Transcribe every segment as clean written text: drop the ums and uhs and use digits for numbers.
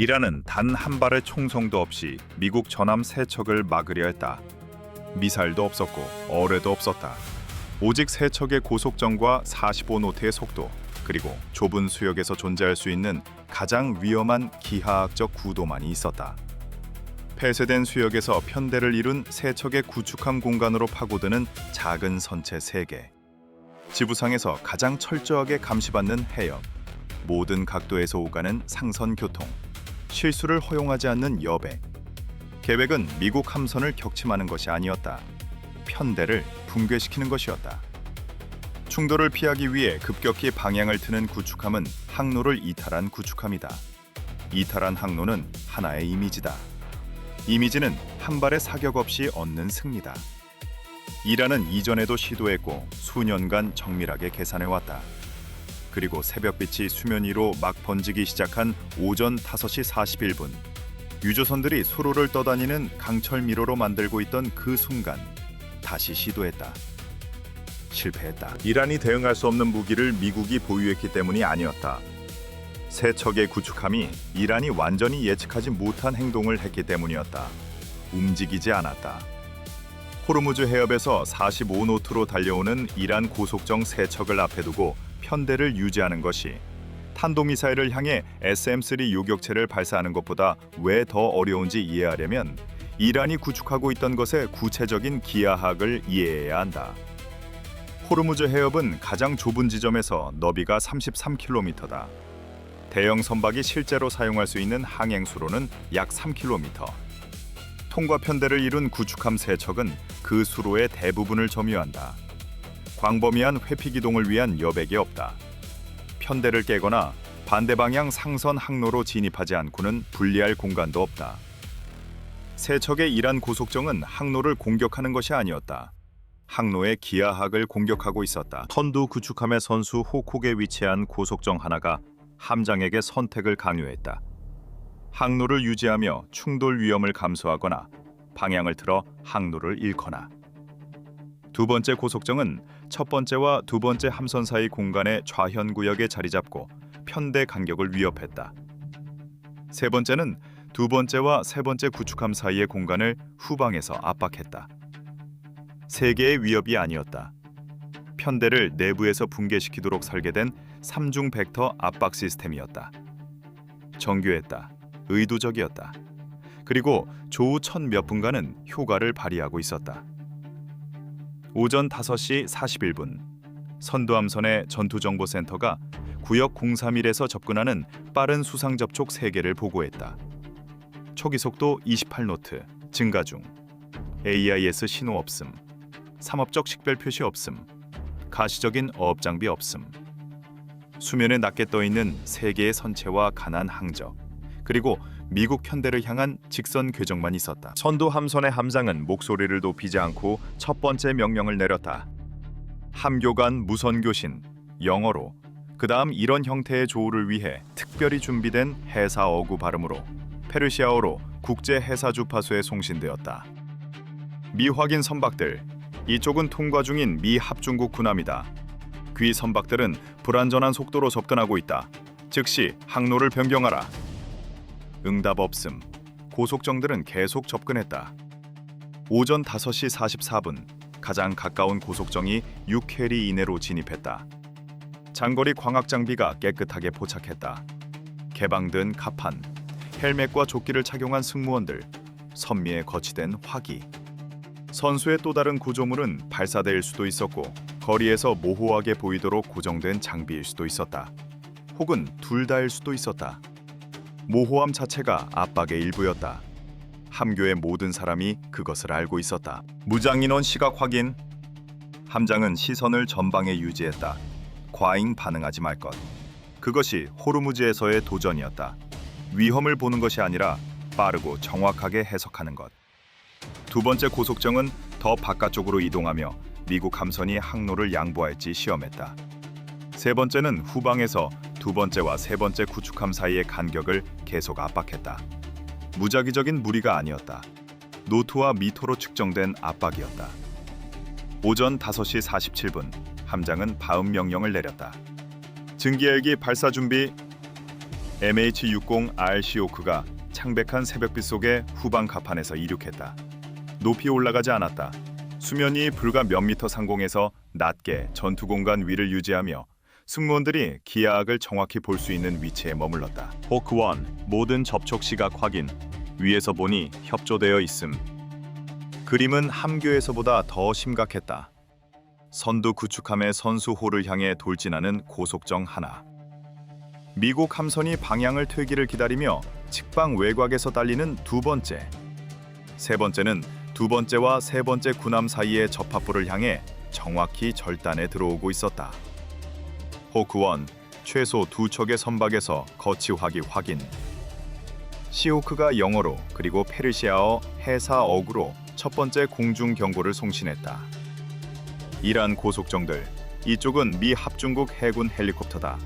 이란은 단 한 발의 총성도 없이 미국 전함 3척을 막으려 했다. 미사일도 없었고 어뢰도 없었다. 오직 3척의 고속정과 45노트의 속도, 그리고 좁은 수역에서 존재할 수 있는 가장 위험한 기하학적 구도만이 있었다. 폐쇄된 수역에서 편대를 이룬 3척의 구축함 공간으로 파고드는 작은 선체 3개. 지구상에서 가장 철저하게 감시받는 해역, 모든 각도에서 오가는 상선 교통, 실수를 허용하지 않는 여백. 계획은 미국 함선을 격침하는 것이 아니었다. 편대를 붕괴시키는 것이었다. 충돌을 피하기 위해 급격히 방향을 트는 구축함은 항로를 이탈한 구축함이다. 이탈한 항로는 하나의 이미지다. 이미지는 한 발의 사격 없이 얻는 승리다. 이란은 이전에도 시도했고 수년간 정밀하게 계산해왔다. 그리고 새벽빛이 수면 위로 막 번지기 시작한 오전 5시 41분, 유조선들이 수로를 떠다니는 강철 미로로 만들고 있던 그 순간 다시 시도했다. 실패했다. 이란이 대응할 수 없는 무기를 미국이 보유했기 때문이 아니었다. 3척의 구축함이 이란이 완전히 예측하지 못한 행동을 했기 때문이었다. 움직이지 않았다. 호르무즈 해협에서 45노트로 달려오는 이란 고속정 3척을 앞에 두고 편대를 유지하는 것이 탄도미사일을 향해 SM-3 요격체를 발사하는 것보다 왜 더 어려운지 이해하려면 이란이 구축하고 있던 것의 구체적인 기하학을 이해해야 한다. 호르무즈 해협은 가장 좁은 지점에서 너비가 33km다. 대형 선박이 실제로 사용할 수 있는 항행수로는 약 3km. 통과 편대를 이룬 구축함 3척은 그 수로의 대부분을 점유한다. 광범위한 회피 기동을 위한 여백이 없다. 편대를 깨거나 반대 방향 상선 항로로 진입하지 않고는 분리할 공간도 없다. 3척의 이란 고속정은 항로를 공격하는 것이 아니었다. 항로의 기하학을 공격하고 있었다. 턴두 구축함의 선수 호콕에 위치한 고속정 하나가 함장에게 선택을 강요했다. 항로를 유지하며 충돌 위험을 감소하거나 방향을 틀어 항로를 잃거나. 두 번째 고속정은 첫 번째와 두 번째 함선 사이 공간의 좌현 구역에 자리 잡고 편대 간격을 위협했다. 세 번째는 두 번째와 세 번째 구축함 사이의 공간을 후방에서 압박했다. 세 개의 위협이 아니었다. 편대를 내부에서 붕괴시키도록 설계된 3중 벡터 압박 시스템이었다. 정교했다. 의도적이었다. 그리고 조후 1000몇 분간은 효과를 발휘하고 있었다. 오전 5시 41분, 선두함선의 전투정보센터가 구역 031에서 접근하는 빠른 수상 접촉 3개를 보고했다. 초기 속도 28노트, 증가 중. AIS 신호 없음. 삼업적 식별 표시 없음. 가시적인 어업 장비 없음. 수면에 낮게 떠 있는 3개의 선체와 간한 항적. 그리고 미국 편대를 향한 직선 궤적만 있었다. 선두 함선의 함장은 목소리를 높이지 않고 첫 번째 명령을 내렸다. 함교관 무선교신, 영어로, 그 다음 이런 형태의 조우를 위해 특별히 준비된 해사 어구 발음으로, 페르시아어로 국제 해사 주파수에 송신되었다. 미확인 선박들, 이쪽은 통과 중인 미 합중국 군함이다. 귀 선박들은 불안전한 속도로 접근하고 있다. 즉시 항로를 변경하라. 응답 없음. 고속정들은 계속 접근했다. 오전 5시 44분, 가장 가까운 고속정이 6해리 이내로 진입했다. 장거리 광학 장비가 깨끗하게 포착했다. 개방된 갑판, 헬멧과 조끼를 착용한 승무원들, 선미에 거치된 화기. 선수의 또 다른 구조물은 발사대일 수도 있었고 거리에서 모호하게 보이도록 고정된 장비일 수도 있었다. 혹은 둘 다일 수도 있었다. 모호함 자체가 압박의 일부였다. 함교의 모든 사람이 그것을 알고 있었다. 무장인원 시각 확인. 함장은 시선을 전방에 유지했다. 과잉 반응하지 말 것. 그것이 호르무즈에서의 도전이었다. 위험을 보는 것이 아니라 빠르고 정확하게 해석하는 것. 두 번째 고속정은 더 바깥쪽으로 이동하며 미국 함선이 항로를 양보할지 시험했다. 세 번째는 후방에서 두 번째와 세 번째 구축함 사이의 간격을 계속 압박했다. 무작위적인 무리가 아니었다. 노트와 미터로 측정된 압박이었다. 오전 5시 47분, 함장은 바음 명령을 내렸다. 증기헬기 발사 준비. MH-60R 시오크가 창백한 새벽빛 속에 후방 갑판에서 이륙했다. 높이 올라가지 않았다. 수면이 불과 몇 미터 상공에서 낮게 전투 공간 위를 유지하며 승무원들이 기하학을 정확히 볼 수 있는 위치에 머물렀다. 호크1 모든 접촉 시각 확인. 위에서 보니 협조되어 있음. 그림은 함교에서보다 더 심각했다. 선두 구축함의 선수호를 향해 돌진하는 고속정 하나. 미국 함선이 방향을 틀기를 기다리며 직방 외곽에서 달리는 두 번째. 세 번째는 두 번째와 세 번째 군함 사이의 접합부를 향해 정확히 절단에 들어오고 있었다. 호크1 최소 두 척의 선박에서 거치화기 확인. 시호크가 영어로 그리고 페르시아어 해사어구로 첫 번째 공중 경고를 송신했다. 이란 고속정들, 이쪽은 미 합중국 해군 헬리콥터다.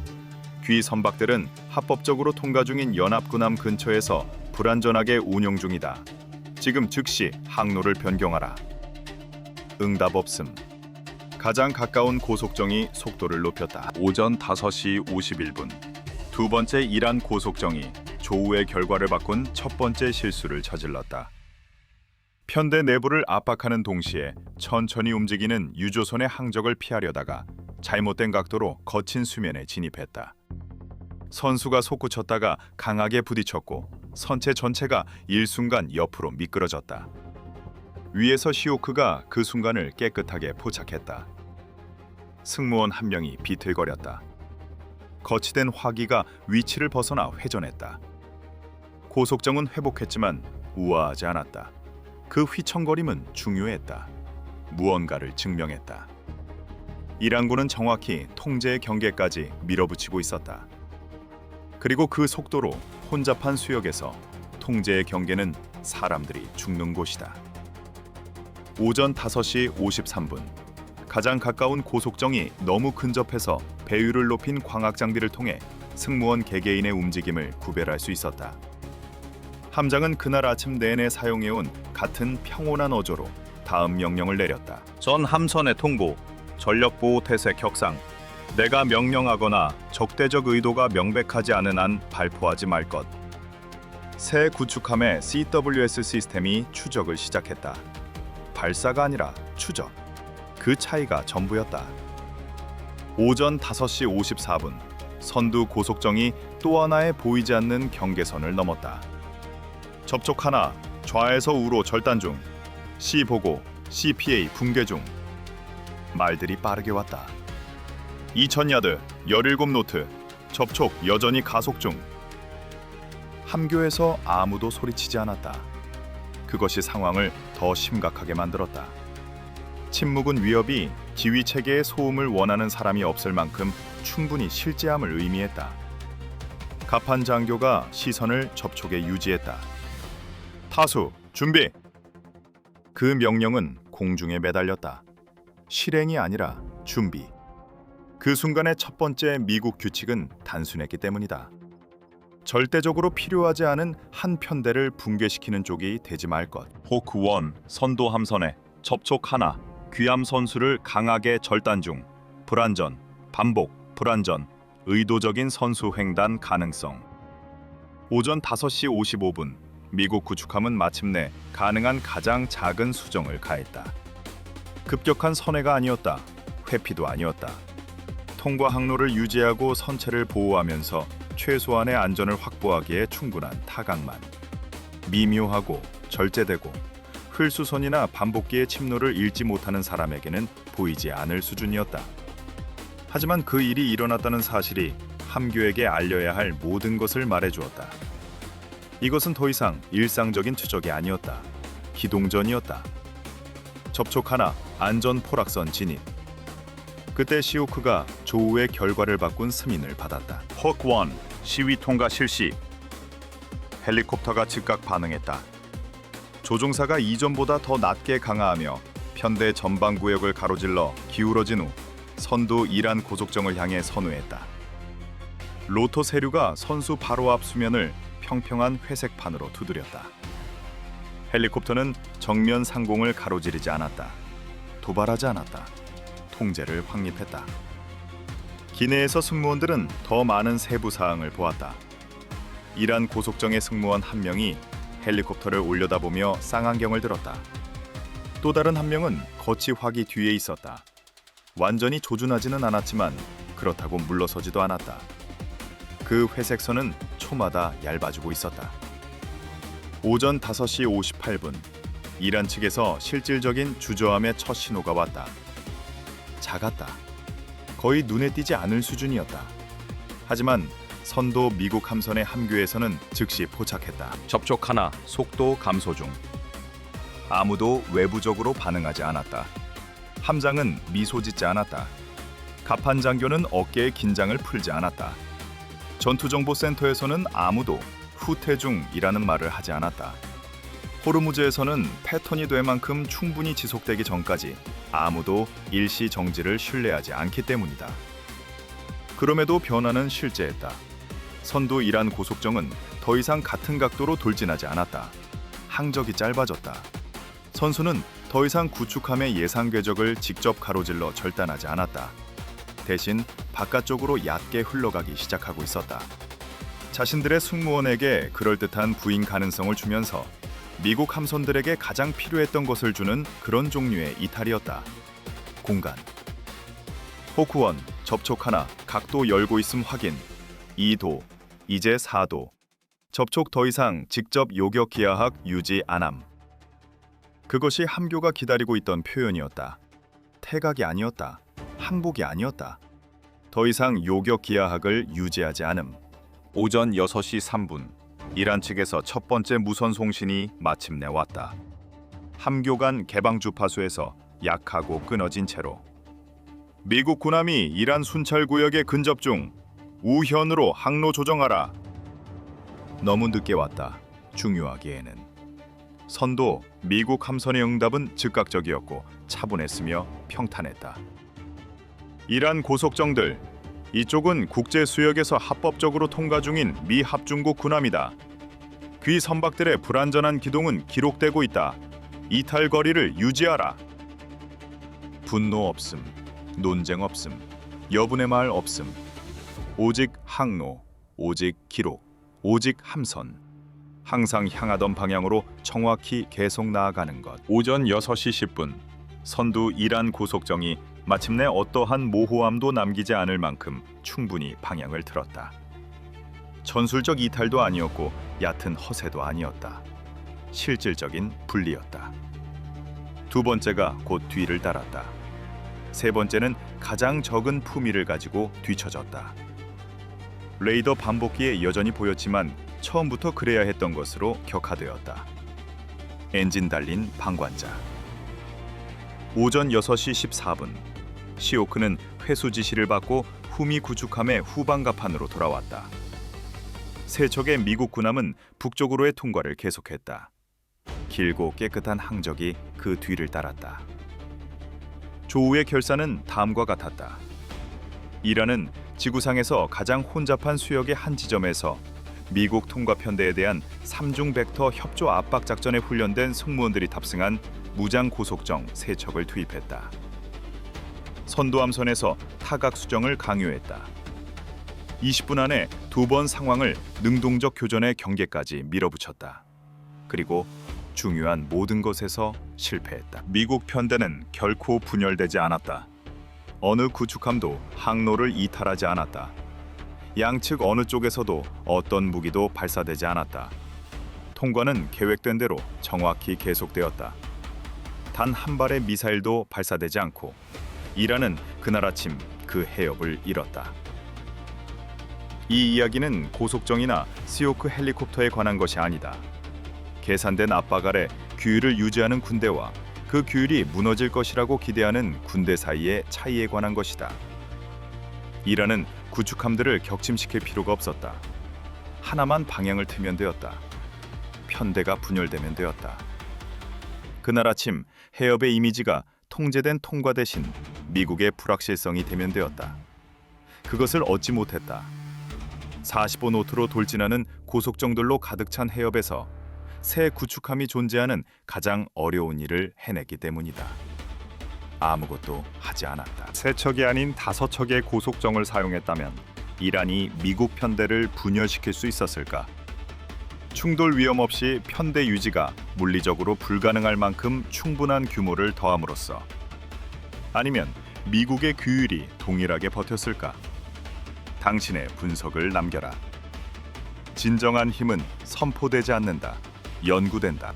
귀 선박들은 합법적으로 통과 중인 연합군함 근처에서 불안전하게 운용 중이다. 지금 즉시 항로를 변경하라. 응답 없음. 가장 가까운 고속정이 속도를 높였다. 오전 5시 51분. 두 번째 이란 고속정이 조우의 결과를 바꾼 첫 번째 실수를 저질렀다. 편대 내부를 압박하는 동시에 천천히 움직이는 유조선의 항적을 피하려다가 잘못된 각도로 거친 수면에 진입했다. 선수가 솟구쳤다가 강하게 부딪혔고 선체 전체가 일순간 옆으로 미끄러졌다. 위에서 시오크가 그 순간을 깨끗하게 포착했다. 승무원 한 명이 비틀거렸다. 거치된 화기가 위치를 벗어나 회전했다. 고속정은 회복했지만 우아하지 않았다. 그 휘청거림은 중요했다. 무언가를 증명했다. 이란군은 정확히 통제의 경계까지 밀어붙이고 있었다. 그리고 그 속도로 혼잡한 수역에서 통제의 경계는 사람들이 죽는 곳이다. 오전 5시 53분. 가장 가까운 고속정이 너무 근접해서 배율을 높인 광학 장비를 통해 승무원 개개인의 움직임을 구별할 수 있었다. 함장은 그날 아침 내내 사용해온 같은 평온한 어조로 다음 명령을 내렸다. 전 함선의 통보, 전력보호 태세 격상. 내가 명령하거나 적대적 의도가 명백하지 않은 한 발포하지 말 것. 새 구축함의 CWS 시스템이 추적을 시작했다. 발사가 아니라 추적. 그 차이가 전부였다. 오전 5시 54분. 선두 고속정이 또 하나의 보이지 않는 경계선을 넘었다. 접촉 하나, 좌에서 우로 절단 중. C 보고, CPA 붕괴 중. 말들이 빠르게 왔다. 2000야드, 17노트, 접촉 여전히 가속 중. 함교에서 아무도 소리치지 않았다. 그것이 상황을 더 심각하게 만들었다. 침묵은 위협이 지휘 체계의 소음을 원하는 사람이 없을 만큼 충분히 실제함을 의미했다. 갑판 장교가 시선을 접촉에 유지했다. 타수, 준비! 그 명령은 공중에 매달렸다. 실행이 아니라 준비. 그 순간의 첫 번째 미국 규칙은 단순했기 때문이다. 절대적으로 필요하지 않은 한 편대를 붕괴시키는 쪽이 되지 말 것. 호크1 선도 함선에 접촉 하나, 귀함 선수를 강하게 절단 중. 불안전, 반복, 불안전, 의도적인 선수 횡단 가능성. 오전 5시 55분. 미국 구축함은 마침내 가능한 가장 작은 수정을 가했다. 급격한 선회가 아니었다. 회피도 아니었다. 통과 항로를 유지하고 선체를 보호하면서 최소한의 안전을 확보하기에 충분한 타각만. 미묘하고 절제되고 흘수선이나 반복기의 침노를 읽지 못하는 사람에게는 보이지 않을 수준이었다. 하지만 그 일이 일어났다는 사실이 함교에게 알려야 할 모든 것을 말해주었다. 이것은 더 이상 일상적인 추적이 아니었다. 기동전이었다. 접촉 하나, 안전 포락선 진입. 그때 시오크가 조우의 결과를 바꾼 승인을 받았다. 호크1 시위 통과 실시. 헬리콥터가 즉각 반응했다. 조종사가 이전보다 더 낮게 강화하며 편대 전방 구역을 가로질러 기울어진 후 선두 이란 고속정을 향해 선우했다. 로토 세류가 선수 바로 앞 수면을 평평한 회색판으로 두드렸다. 헬리콥터는 정면 상공을 가로지르지 않았다. 도발하지 않았다. 통제를 확립했다. 기내에서 승무원들은 더 많은 세부 사항을 보았다. 이란 고속정의 승무원 한 명이 헬리콥터를 올려다보며 쌍안경을 들었다. 또 다른 한 명은 거치화기 뒤에 있었다. 완전히 조준하지는 않았지만 그렇다고 물러서지도 않았다. 그 회색 선은 초마다 얇아지고 있었다. 오전 5시 58분, 이란 측에서 실질적인 주저함의 첫 신호가 왔다. 작았다. 거의 눈에 띄지 않을 수준이었다. 하지만 선도 미국 함선의 함교에서는 즉시 포착했다. 접촉 하나, 속도 감소 중. 아무도 외부적으로 반응하지 않았다. 함장은 미소 짓지 않았다. 갑판 장교는 어깨의 긴장을 풀지 않았다. 전투정보센터에서는 아무도 후퇴 중이라는 말을 하지 않았다. 호르무즈에서는 패턴이 될 만큼 충분히 지속되기 전까지 아무도 일시 정지를 신뢰하지 않기 때문이다. 그럼에도 변화는 실제했다. 선두 이란 고속정은 더 이상 같은 각도로 돌진하지 않았다. 항적이 짧아졌다. 선수는 더 이상 구축함의 예상 궤적을 직접 가로질러 절단하지 않았다. 대신 바깥쪽으로 얕게 흘러가기 시작하고 있었다. 자신들의 승무원에게 그럴듯한 부인 가능성을 주면서 미국 함선들에게 가장 필요했던 것을 주는 그런 종류의 이탈이었다. 공간. 호크원, 접촉 하나, 각도 열고 있음 확인. 2도, 이제 4도. 접촉 더 이상 직접 요격 기하학 유지 안함. 그것이 함교가 기다리고 있던 표현이었다. 태각이 아니었다. 항복이 아니었다. 더 이상 요격 기하학을 유지하지 않음. 오전 6시 3분, 이란 측에서 첫 번째 무선 송신이 마침내 왔다. 함교 간 개방 주파수에서 약하고 끊어진 채로 미국 군함이 이란 순찰 구역에 근접 중. 우현으로 항로 조정하라. 너무 늦게 왔다. 중요하기에는. 선도 미국 함선의 응답은 즉각적이었고 차분했으며 평탄했다. 이란 고속정들, 이쪽은 국제 수역에서 합법적으로 통과 중인 미 합중국 군함이다. 귀 선박들의 불안전한 기동은 기록되고 있다. 이탈 거리를 유지하라. 분노 없음, 논쟁 없음, 여분의 말 없음. 오직 항로, 오직 기록, 오직 함선. 항상 향하던 방향으로 정확히 계속 나아가는 것. 오전 6시 10분, 선두 이란 고속정이 마침내 어떠한 모호함도 남기지 않을 만큼 충분히 방향을 틀었다. 전술적 이탈도 아니었고 얕은 허세도 아니었다. 실질적인 분리였다. 두 번째가 곧 뒤를 따랐다. 세 번째는 가장 적은 품위를 가지고 뒤처졌다. 레이더 반복기에 여전히 보였지만 처음부터 그래야 했던 것으로 격화되었다. 엔진 달린 방관자. 오전 6시 14분, 시오크는 회수 지시를 받고 후미 구축함의 후방갑판으로 돌아왔다. 세 척의 미국 군함은 북쪽으로의 통과를 계속했다. 길고 깨끗한 항적이 그 뒤를 따랐다. 조우의 결산은 다음과 같았다. 이란은 지구상에서 가장 혼잡한 수역의 한 지점에서 미국 통과 편대에 대한 3중 벡터 협조 압박 작전에 훈련된 승무원들이 탑승한 무장 고속정 3척을 투입했다. 선도함선에서 타각 수정을 강요했다. 20분 안에 2번 상황을 능동적 교전의 경계까지 밀어붙였다. 그리고 중요한 모든 것에서 실패했다. 미국 편대는 결코 분열되지 않았다. 어느 구축함도 항로를 이탈하지 않았다. 양측 어느 쪽에서도 어떤 무기도 발사되지 않았다. 통과는 계획된 대로 정확히 계속되었다. 단 한 발의 미사일도 발사되지 않고 이란은 그날 아침 그 해협을 잃었다. 이 이야기는 고속정이나 시오크 헬리콥터에 관한 것이 아니다. 계산된 압박 아래 규율을 유지하는 군대와 그 규율이 무너질 것이라고 기대하는 군대 사이의 차이에 관한 것이다. 이란은 구축함들을 격침시킬 필요가 없었다. 하나만 방향을 틀면 되었다. 편대가 분열되면 되었다. 그날 아침 해협의 이미지가 통제된 통과 대신 미국의 불확실성이 되면 되었다. 그것을 얻지 못했다. 45노트로 돌진하는 고속정들로 가득 찬 해협에서 새 구축함이 존재하는 가장 어려운 일을 해냈기 때문이다. 아무것도 하지 않았다. 세 척이 아닌 5척의 고속정을 사용했다면 이란이 미국 편대를 분열시킬 수 있었을까? 충돌 위험 없이 편대 유지가 물리적으로 불가능할 만큼 충분한 규모를 더함으로써 아니면 미국의 규율이 동일하게 버텼을까? 당신의 분석을 남겨라. 진정한 힘은 선포되지 않는다. 연구된다.